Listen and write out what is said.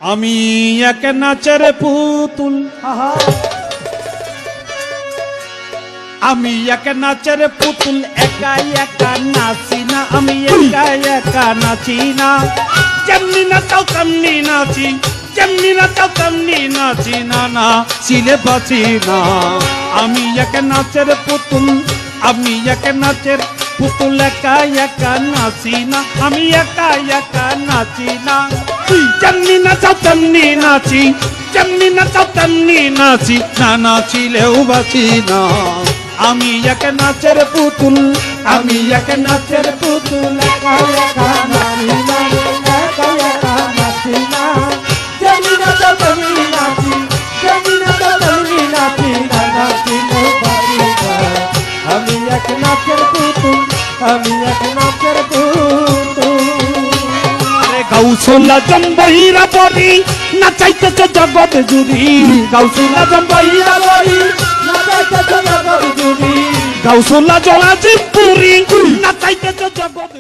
আমি এক নাচের পুতুল, আমি এক নাচের পুতুল, একা একা নাচি না, আমি একা একা নাচি না। যেমনি নাচাও তেমনি নাচি, যেমনি নাচাও তেমনি নাচি না, না চিলে বাঁচি না। আমি এক নাচের পুতুল, আমি এক নাচের পুতুল, একা একা নাচি না, আমি একা একা নাচি না। যেমনি নাচাও তেমনি নাচি, যেমনি নাচাও তেমনি নাচি, না নাচিলেও বাঁচি না। আমি এক নাচের পুতুল, আমি এক নাচের পুতুল, একা একা নাচি না, একা একা নাচি না। যেমনি নাচাও তেমনি নাচি, যেমনি নাচাও তেমনি নাচি, না নাচিলেও বাঁচি না। আমি এক নাচের পুতুল, আমি এক নাচের পুতুল। গাউসুল আজম বহিরা বলি নাচাইতেছে জগৎ জুড়ি, গাউসুল আজম বহিরা বলি নাচাইতেছে জগৎ জুড়ি, গাউসুল আজম আজিমপুরি নাচাইতেছে জগৎ।